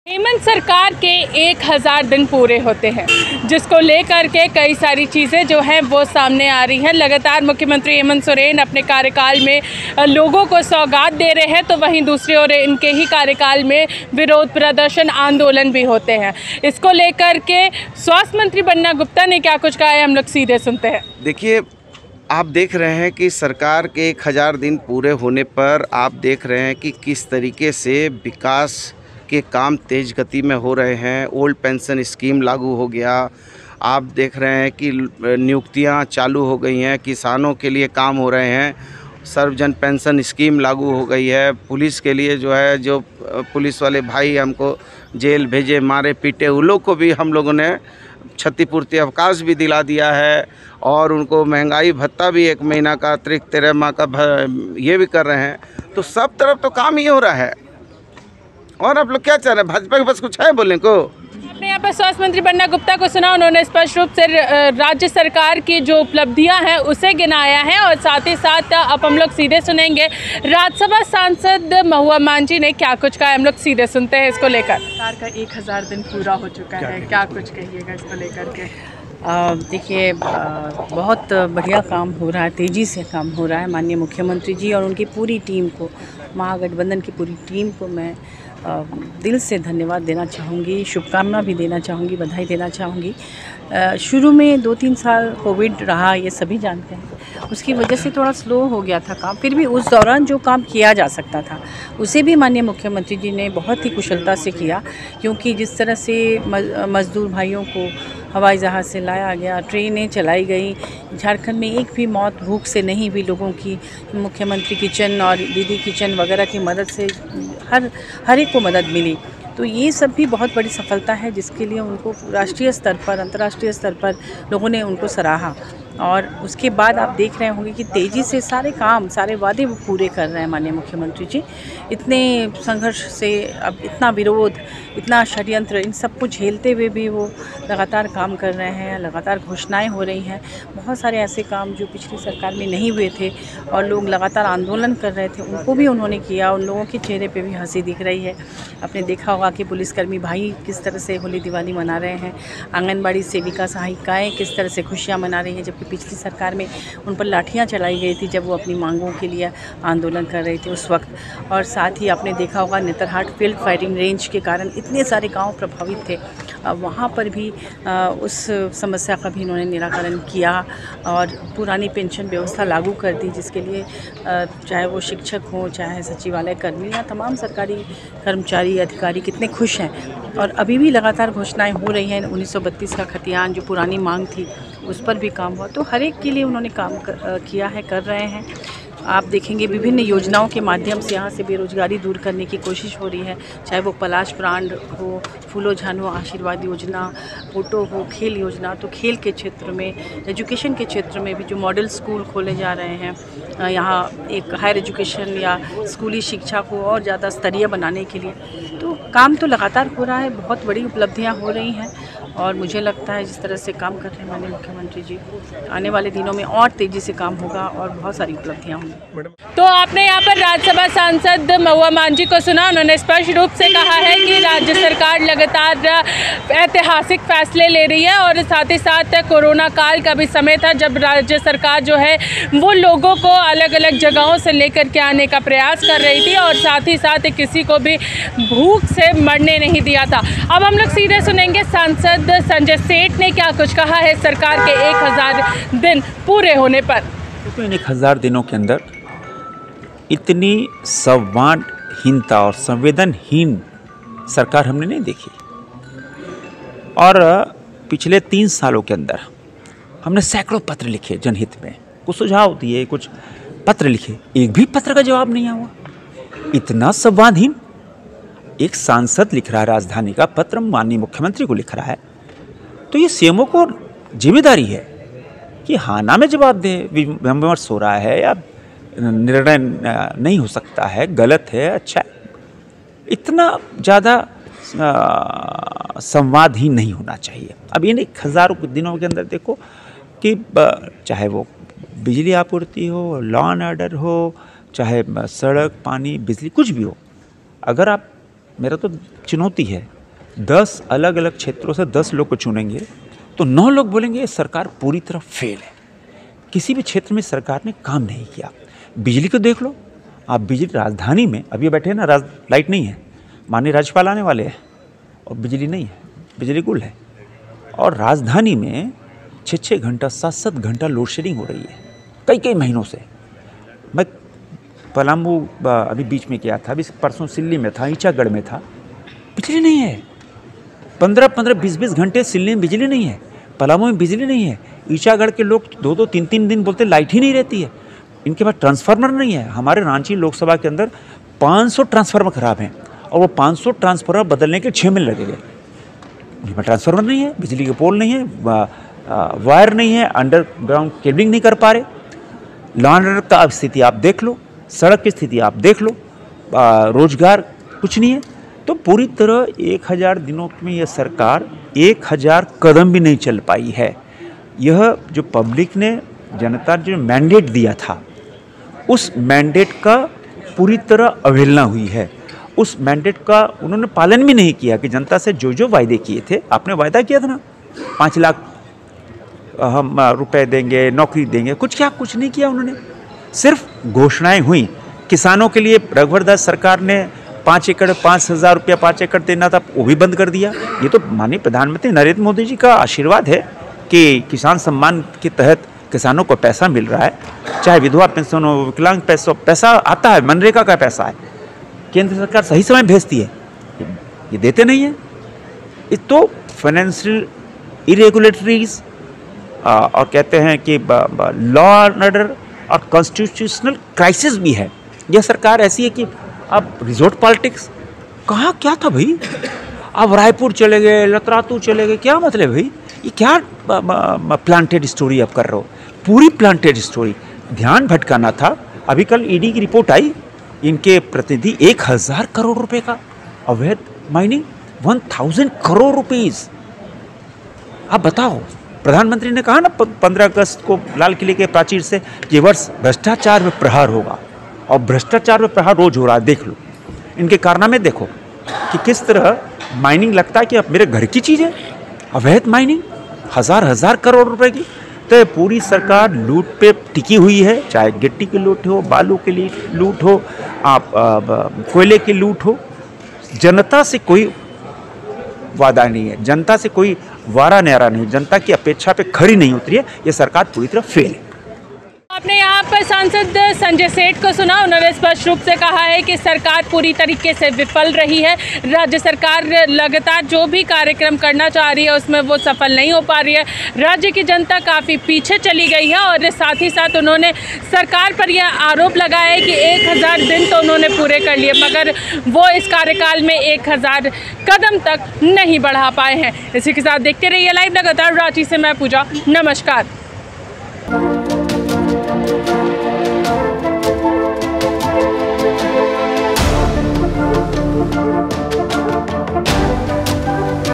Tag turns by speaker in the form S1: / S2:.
S1: हेमंत सरकार के 1000 दिन पूरे होते हैं, जिसको लेकर के कई सारी चीज़ें जो हैं वो सामने आ रही हैं। लगातार मुख्यमंत्री हेमंत सोरेन अपने कार्यकाल में लोगों को सौगात दे रहे हैं, तो वहीं दूसरी ओर इनके ही कार्यकाल में विरोध प्रदर्शन आंदोलन भी होते हैं। इसको लेकर के स्वास्थ्य मंत्री बन्ना गुप्ता ने क्या कुछ कहा है, हम लोग सीधे सुनते हैं।
S2: देखिए, आप देख रहे हैं कि सरकार के 1000 दिन पूरे होने पर आप देख रहे हैं कि किस तरीके से विकास के काम तेज़ गति में हो रहे हैं। ओल्ड पेंशन स्कीम लागू हो गया। आप देख रहे हैं कि नियुक्तियां चालू हो गई हैं, किसानों के लिए काम हो रहे हैं, सर्वजन पेंशन स्कीम लागू हो गई है। पुलिस के लिए जो पुलिस वाले भाई हमको जेल भेजे, मारे पीटे, उन लोग को भी हम लोगों ने क्षतिपूर्ति अवकाश भी दिला दिया है और उनको महंगाई भत्ता भी 1 महीना का अतिरिक्त 13 माह का ये भी कर रहे हैं। तो सब तरफ तो काम ही हो रहा है। और आप लोग क्या चाह रहे हैं? भाजपा के पास कुछ है बोलने को?
S1: आपने यहाँ पर स्वास्थ्य मंत्री बन्ना गुप्ता को सुना, उन्होंने स्पष्ट रूप से राज्य सरकार की जो उपलब्धियां हैं उसे गिनाया है। और साथ ही साथ अब हम लोग सीधे सुनेंगे राज्यसभा सांसद महुआ मांझी ने क्या कुछ कहा, हम लोग सीधे सुनते हैं इसको लेकर।
S3: सरकार का 1000 दिन पूरा हो चुका है, क्या कुछ कहिएगा इसको लेकर के?
S4: देखिए, बहुत बढ़िया काम हो रहा है, तेज़ी से काम हो रहा है। माननीय मुख्यमंत्री जी और उनकी पूरी टीम को, महागठबंधन की पूरी टीम को मैं दिल से धन्यवाद देना चाहूँगी, शुभकामना भी देना चाहूँगी, बधाई देना चाहूँगी। शुरू में 2-3 साल कोविड रहा, ये सभी जानते हैं, उसकी वजह से थोड़ा स्लो हो गया था काम। फिर भी उस दौरान जो काम किया जा सकता था उसे भी माननीय मुख्यमंत्री जी ने बहुत ही कुशलता से किया, क्योंकि जिस तरह से मज़दूर भाइयों को हवाई जहाज़ से लाया गया, ट्रेनें चलाई गई, झारखंड में एक भी मौत भूख से नहीं हुई लोगों की। मुख्यमंत्री किचन और दीदी किचन वगैरह की मदद से हर एक को मदद मिली। तो ये सब भी बहुत बड़ी सफलता है, जिसके लिए उनको राष्ट्रीय स्तर पर, अंतर्राष्ट्रीय स्तर पर लोगों ने उनको सराहा। और उसके बाद आप देख रहे होंगे कि तेज़ी से सारे काम, सारे वादे वो पूरे कर रहे हैं माननीय मुख्यमंत्री जी। इतने संघर्ष से, अब इतना विरोध, इतना षड्यंत्र, इन सबको झेलते हुए भी वो लगातार काम कर रहे हैं, लगातार घोषणाएं हो रही हैं। बहुत सारे ऐसे काम जो पिछली सरकार में नहीं हुए थे और लोग लगातार आंदोलन कर रहे थे, उनको भी उन्होंने किया। उन लोगों के चेहरे पे भी हंसी दिख रही है। आपने देखा होगा कि पुलिसकर्मी भाई किस तरह से होली दिवाली मना रहे हैं, आंगनबाड़ी सेविका सहायिकाएँ किस तरह से खुशियाँ मना रही हैं, जबकि पिछली सरकार में उन पर लाठियाँ चलाई गई थी जब वो अपनी मांगों के लिए आंदोलन कर रहे थे उस वक्त। और साथ ही आपने देखा होगा नेतरहाट फील्ड फायरिंग रेंज के कारण इतने सारे गांव प्रभावित थे, वहाँ पर भी उस समस्या का भी इन्होंने निराकरण किया और पुरानी पेंशन व्यवस्था लागू कर दी, जिसके लिए चाहे वो शिक्षक हों, चाहे सचिवालय कर्मी या तमाम सरकारी कर्मचारी अधिकारी कितने खुश हैं। और अभी भी लगातार घोषणाएं हो रही हैं। 1932 का खतियान जो पुरानी मांग थी उस पर भी काम हुआ। तो हर एक के लिए उन्होंने काम किया है, कर रहे हैं। आप देखेंगे विभिन्न योजनाओं के माध्यम से यहाँ से बेरोजगारी दूर करने की कोशिश हो रही है, चाहे वो पलाश ब्रांड हो, फूलो झानो आशीर्वाद योजना, फोटो हो, खेल योजना। तो खेल के क्षेत्र में, एजुकेशन के क्षेत्र में भी जो मॉडल स्कूल खोले जा रहे हैं, यहाँ एक हायर एजुकेशन या स्कूली शिक्षा को और ज़्यादा स्तरीय बनाने के लिए, तो काम तो लगातार हो रहा है। बहुत बड़ी उपलब्धियाँ हो रही हैं और मुझे लगता है जिस तरह से काम कर रहे हैं माननीय मुख्यमंत्री जी, आने वाले दिनों में और तेज़ी से काम होगा और बहुत सारी उपलब्धियाँ होंगी।
S1: तो आपने यहाँ पर राज्यसभा सांसद महुआ मांझी को सुना, उन्होंने स्पष्ट रूप से कहा है कि राज्य सरकार लगातार ऐतिहासिक फैसले ले रही है। और साथ ही साथ कोरोना काल का भी समय था जब राज्य सरकार जो है वो लोगों को अलग अलग जगहों से लेकर के आने का प्रयास कर रही थी और साथ ही साथ किसी को भी भूख से मरने नहीं दिया था। अब हम लोग सीधे सुनेंगे सांसद संजय सेठ ने क्या कुछ कहा है सरकार के 1000 दिन पूरे होने पर।
S5: तो इन 1000 दिनों के अंदर इतनी संवादहीनता और संवेदनहीन सरकार हमने नहीं देखी। और पिछले 3 सालों के अंदर हमने सैकड़ों पत्र लिखे जनहित में, कुछ सुझाव दिए, कुछ पत्र लिखे, एक भी पत्र का जवाब नहीं हुआ। इतना संवादहीन एक सांसद लिख रहा है, राजधानी का पत्र माननीय मुख्यमंत्री को लिख रहा है, तो ये सीएमओ को जिम्मेदारी है कि हाँ ना में जवाब दे। विमर्श हो रहा है या निर्णय नहीं हो सकता है, गलत है, अच्छा है, इतना ज़्यादा संवाद ही नहीं होना चाहिए। अब इन 1000 दिनों के अंदर देखो कि चाहे वो बिजली आपूर्ति हो, लॉ एंड ऑर्डर हो, चाहे सड़क, पानी, बिजली, कुछ भी हो, अगर आप, मेरा तो चुनौती है 10 अलग अलग क्षेत्रों से 10 लोग को चुनेंगे तो 9 लोग बोलेंगे ये सरकार पूरी तरह फेल है, किसी भी क्षेत्र में सरकार ने काम नहीं किया। बिजली को देख लो आप, बिजली राजधानी में अभी बैठे हैं ना, लाइट नहीं है, माननीय राज्यपाल आने वाले हैं और बिजली नहीं है, बिजली गुल है। और राजधानी में 6-6 घंटा 7-7 घंटा लोड शेडिंग हो रही है कई महीनों से। मैं पलामू अभी बीच में गया था, अभी परसों सिल्ली में था, ईचागढ़ में था, बिजली नहीं है। 15-15, 20-20 घंटे सिल्ली में बिजली नहीं है, पलामू में बिजली नहीं है। ईचागढ़ के लोग 2-2, 3-3 दिन बोलते लाइट ही नहीं रहती है, इनके पास ट्रांसफार्मर नहीं है। हमारे रांची लोकसभा के अंदर 500 ट्रांसफार्मर खराब हैं और वो 500 ट्रांसफार्मर बदलने के 6 महीने लगेंगे। उनमें ट्रांसफार्मर नहीं है, बिजली के पोल नहीं है, वायर नहीं है, अंडरग्राउंड केबलिंग नहीं कर पा रहे। लॉ एंड ऑर्डर का स्थिति आप देख लो, सड़क की स्थिति आप देख लो, रोजगार कुछ नहीं है। तो पूरी तरह 1000 दिनों में यह सरकार 1000 कदम भी नहीं चल पाई है। यह जो पब्लिक ने, जनता जो मैंडेट दिया था, उस मैंडेट का पूरी तरह अवहेलना हुई है। उस मैंडेट का उन्होंने पालन भी नहीं किया कि जनता से जो वायदे किए थे। आपने वायदा किया था ना 5 लाख हम रुपए देंगे, नौकरी देंगे, कुछ नहीं किया उन्होंने। सिर्फ घोषणाएं हुई। किसानों के लिए रघुवर दास सरकार ने 5 एकड़ 5,000 रुपया 5 एकड़ देना था, वो भी बंद कर दिया। ये तो माननीय प्रधानमंत्री नरेंद्र मोदी जी का आशीर्वाद है कि किसान सम्मान के तहत किसानों को पैसा मिल रहा है, चाहे विधवा पेंशन हो, विकलांग पैसा आता है, मनरेगा का पैसा है, केंद्र सरकार सही समय भेजती है, ये देते नहीं है। इस तो फाइनेंशियल इरेगुलेटरीज और कहते हैं कि लॉ एंड ऑर्डर और कॉन्स्टिट्यूशनल क्राइसिस भी है। यह सरकार ऐसी है कि अब रिजोर्ट पॉलिटिक्स कहाँ क्या था भाई, अब रायपुर चले गए, लतरातू चले गए, क्या मतलब भाई, ये क्या प्लांटेड स्टोरी आप कर रहे हो, पूरी प्लांटेड स्टोरी। ध्यान भटकाना था। अभी कल ईडी की रिपोर्ट आई, इनके प्रतिनिधि 1000 करोड़ रुपए का अवैध माइनिंग, 1000 करोड़ रुपीस। आप बताओ, प्रधानमंत्री ने कहा ना 15 अगस्त को लाल किले के प्राचीर से ये वर्ष भ्रष्टाचार में प्रहार होगा, और भ्रष्टाचार में प्रहार रोज हो रहा है। देख लो इनके कारनामे, देखो कि किस तरह माइनिंग लगता है कि अब मेरे घर की चीज़ है, अवैध माइनिंग 1000 करोड़ रुपए की। तो पूरी सरकार लूट पे टिकी हुई है, चाहे गिट्टी की लूट हो, बालू के लिए लूट हो, आप कोयले की लूट हो। जनता से कोई वादा नहीं है, जनता से कोई वारा न्यारा नहीं, जनता की अपेक्षा पे खरी नहीं उतरी है। ये सरकार पूरी तरह फेल है।
S1: आपने यहाँ पर सांसद संजय सेठ को सुना, उन्होंने स्पष्ट रूप से कहा है कि सरकार पूरी तरीके से विफल रही है। राज्य सरकार लगातार जो भी कार्यक्रम करना चाह रही है उसमें वो सफल नहीं हो पा रही है। राज्य की जनता काफ़ी पीछे चली गई है और साथ ही साथ उन्होंने सरकार पर यह आरोप लगाया है कि 1000 दिन तो उन्होंने पूरे कर लिए, मगर वो इस कार्यकाल में 1000 कदम तक नहीं बढ़ा पाए हैं। इसी के साथ देखते रहिए लाइव लगातार। रांची से मैं पूजा, नमस्कार।